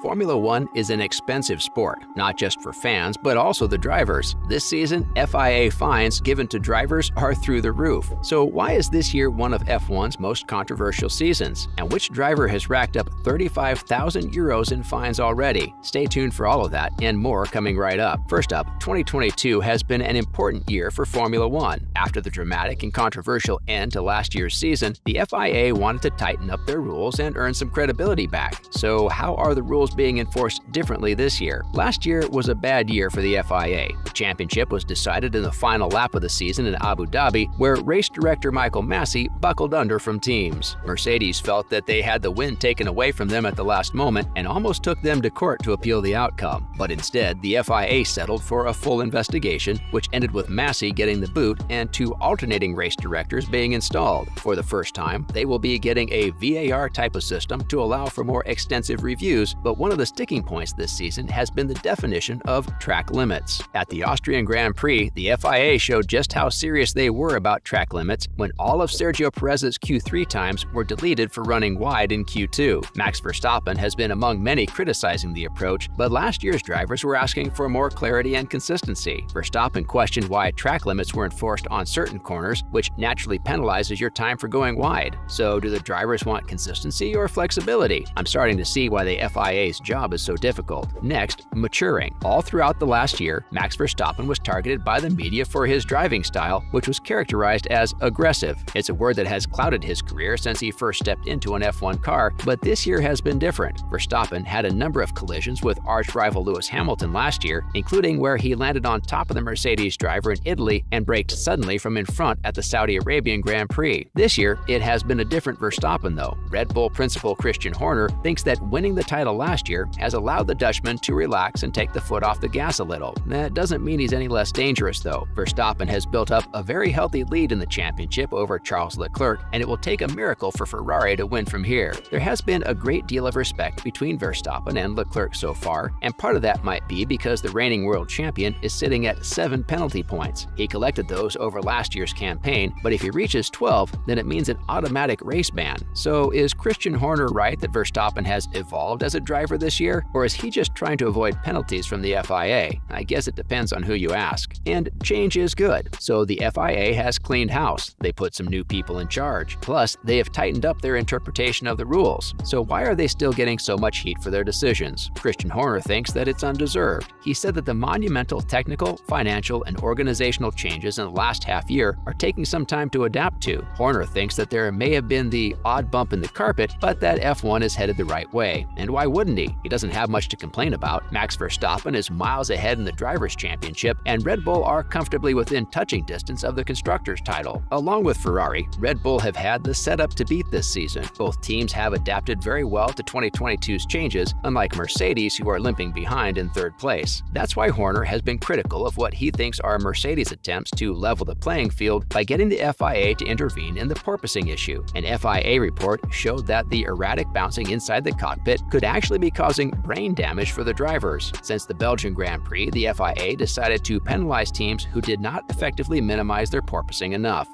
Formula One is an expensive sport, not just for fans, but also the drivers. This season, FIA fines given to drivers are through the roof. So why is this year one of F1's most controversial seasons? And which driver has racked up 35,000 euros in fines already? Stay tuned for all of that and more coming right up. First up, 2022 has been an important year for Formula One. After the dramatic and controversial end to last year's season, the FIA wanted to tighten up their rules and earn some credibility back. So how are the rules being enforced differently this year? Last year was a bad year for the FIA. The championship was decided in the final lap of the season in Abu Dhabi, where race director Michael Masi buckled under from teams. Mercedes felt that they had the win taken away from them at the last moment and almost took them to court to appeal the outcome. But instead, the FIA settled for a full investigation, which ended with Masi getting the boot and 2 alternating race directors being installed. For the first time, they will be getting a VAR type of system to allow for more extensive reviews, but one of the sticking points this season has been the definition of track limits. At the Austrian Grand Prix, the FIA showed just how serious they were about track limits when all of Sergio Perez's Q3 times were deleted for running wide in Q2. Max Verstappen has been among many criticizing the approach, but last year's drivers were asking for more clarity and consistency. Verstappen questioned why track limits were enforced on certain corners, which naturally penalizes your time for going wide. So do the drivers want consistency or flexibility? I'm starting to see why the FIA's job is so difficult. Next, maturing. All throughout the last year, Max Verstappen was targeted by the media for his driving style, which was characterized as aggressive. It's a word that has clouded his career since he first stepped into an F1 car, but this year has been different. Verstappen had a number of collisions with arch-rival Lewis Hamilton last year, including where he landed on top of the Mercedes driver in Italy and braked suddenly from in front at the Saudi Arabian Grand Prix. This year, it has been a different Verstappen though. Red Bull principal Christian Horner thinks that winning the title last year has allowed the Dutchman to relax and take the foot off the gas a little. That doesn't mean he's any less dangerous though. Verstappen has built up a very healthy lead in the championship over Charles Leclerc, and it will take a miracle for Ferrari to win from here. There has been a great deal of respect between Verstappen and Leclerc so far, and part of that might be because the reigning world champion is sitting at 7 penalty points. He collected those over last year's campaign, but if he reaches 12, then it means an automatic race ban. So is Christian Horner right that Verstappen has evolved as a driver this year, or is he just trying to avoid penalties from the FIA? I guess it depends on who you ask. And change is good. So the FIA has cleaned house. They put some new people in charge. Plus, they have tightened up their interpretation of the rules. So why are they still getting so much heat for their decisions? Christian Horner thinks that it's undeserved. He said that the monumental technical, financial, and organizational changes in the last half year are taking some time to adapt to. Horner thinks that there may have been the odd bump in the carpet, but that F1 is headed the right way. And why wouldn't he? He doesn't have much to complain about. Max Verstappen is miles ahead in the Drivers' Championship, and Red Bull are comfortably within touching distance of the Constructors' title. Along with Ferrari, Red Bull have had the setup to beat this season. Both teams have adapted very well to 2022's changes, unlike Mercedes, who are limping behind in 3rd place. That's why Horner has been critical of what he thinks are Mercedes' attempts to level the playing field by getting the FIA to intervene in the porpoising issue. An FIA report showed that the erratic bouncing inside the cockpit could actually be causing brain damage for the drivers. Since the Belgian Grand Prix, the FIA decided to penalize teams who did not effectively minimize their porpoising enough.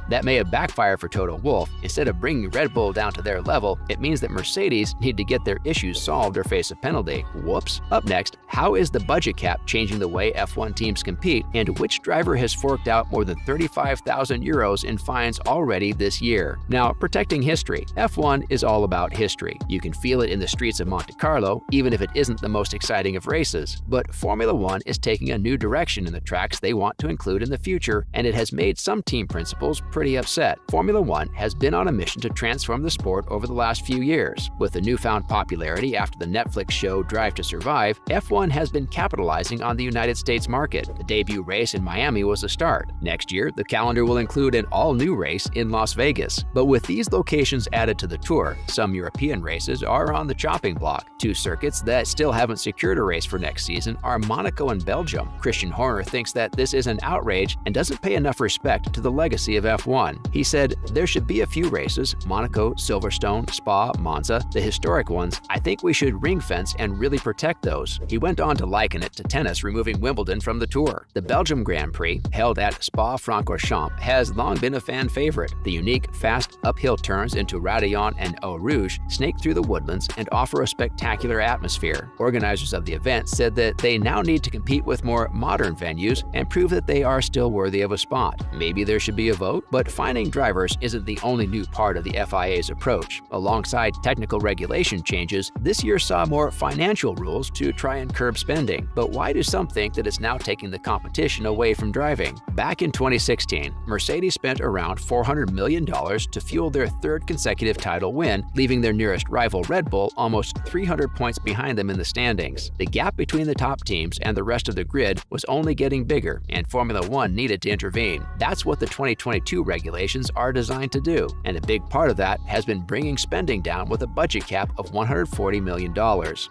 That may have backfired for Toto Wolff. Instead of bringing Red Bull down to their level, it means that Mercedes need to get their issues solved or face a penalty. Whoops. Up next, how is the budget cap changing the way F1 teams compete, and which driver has forked out more than 35,000 euros in fines already this year? Now, protecting history. F1 is all about history. You can feel it in the streets of Monte Carlo, even if it isn't the most exciting of races. But Formula One is taking a new direction in the tracks they want to include in the future, and it has made some team principals pretty upset. Formula One has been on a mission to transform the sport over the last few years. With the newfound popularity after the Netflix show Drive to Survive, F1 has been capitalizing on the United States market. The debut race in Miami was a start. Next year, the calendar will include an all-new race in Las Vegas. But with these locations added to the tour, some European races are on the chopping block. 2 circuits that still haven't secured a race for next season are Monaco and Belgium. Christian Horner thinks that this is an outrage and doesn't pay enough respect to the legacy of F1. He said, "There should be a few races, Monaco, Silverstone, Spa, Monza, the historic ones. I think we should ring fence and really protect those." He went on to liken it to tennis removing Wimbledon from the tour. The Belgium Grand Prix, held at Spa-Francorchamps, has long been a fan favorite. The unique, fast uphill turns into Raidillon and Eau Rouge snake through the woodlands and offer a spectacular atmosphere. Organizers of the event said that they now need to compete with more modern venues and prove that they are still worthy of a spot. Maybe there should be a vote, but fining drivers isn't the only new part of the FIA's approach. Alongside technical regulation changes, this year saw more financial rules to try and curb spending. But why do some think that it's now taking the competition away from driving? Back in 2016, Mercedes spent around $400 million to fuel their third consecutive title win, leaving their nearest rival Red Bull almost 300 points behind them in the standings. The gap between the top teams and the rest of the grid was only getting bigger, and Formula One needed to intervene. That's what the 2022 regulations are designed to do, and a big part of that has been bringing spending down with a budget cap of $140 million.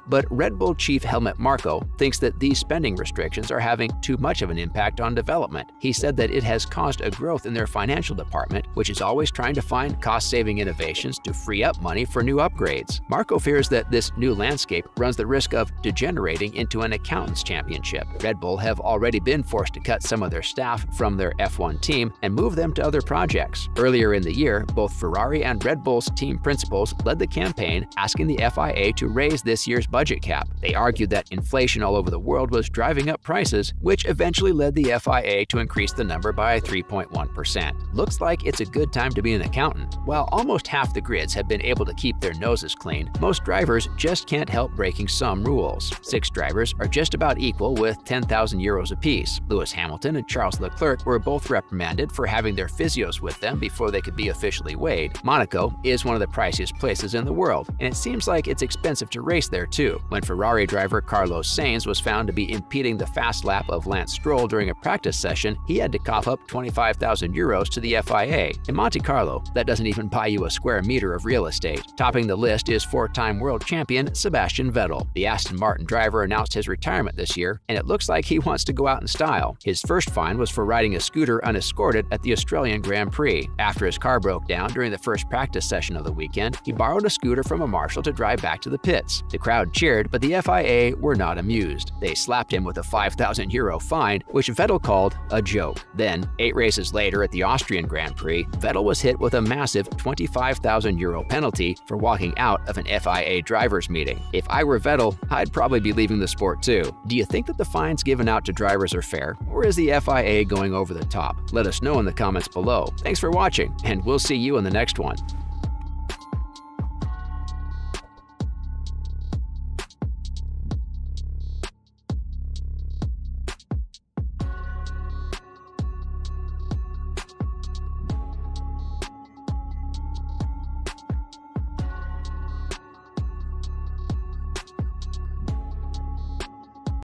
But Red Bull chief Helmut Marko thinks that these spending restrictions are having too much of an impact on development. He said that it has caused a growth in their financial department, which is always trying to find cost-saving innovations to free up money for new upgrades. Marko fears that this new landscape runs the risk of degenerating into an accountant's championship. Red Bull have already been forced to cut some of their staff from their F1 team and move them to other projects. Earlier in the year, both Ferrari and Red Bull's team principals led the campaign asking the FIA to raise this year's budget cap. They argued that inflation all over the world was driving up prices, which eventually led the FIA to increase the number by 3.1%. Looks like it's a good time to be an accountant. While almost half the grids have been able to keep their noses clean, most drivers just can't help breaking some rules. 6 drivers are just about equal with 10,000 euros apiece. Lewis Hamilton and Charles Leclerc were both reprimanded for having their physios with them before they could be officially weighed. Monaco is one of the priciest places in the world, and it seems like it's expensive to race there too. When Ferrari driver Carlos Sainz was found to be impeding the fast lap of Lance Stroll during a practice session, he had to cough up 25,000 euros to the FIA. In Monte Carlo, that doesn't even buy you a square meter of real estate. Topping the list is 4-time world champion Sebastian Vettel. The Aston Martin driver announced his retirement this year, and it looks like he wants to go out in style. His first fine was for riding a scooter unescorted at the Australian Grand Prix. After his car broke down during the first practice session of the weekend, he borrowed a scooter from a marshal to drive back to the pits. The crowd cheered, but the FIA were not amused. They slapped him with a 5,000 euro fine, which Vettel called a joke. Then, 8 races later at the Austrian Grand Prix, Vettel was hit with a massive 25,000 euro penalty for walking out of an FIA drivers meeting. If I were Vettel, I'd probably be leaving the sport too. Do you think that the fines given out to drivers are fair, or is the FIA going over the top? Let us know in the comments below. Thanks for watching, and we'll see you in the next one.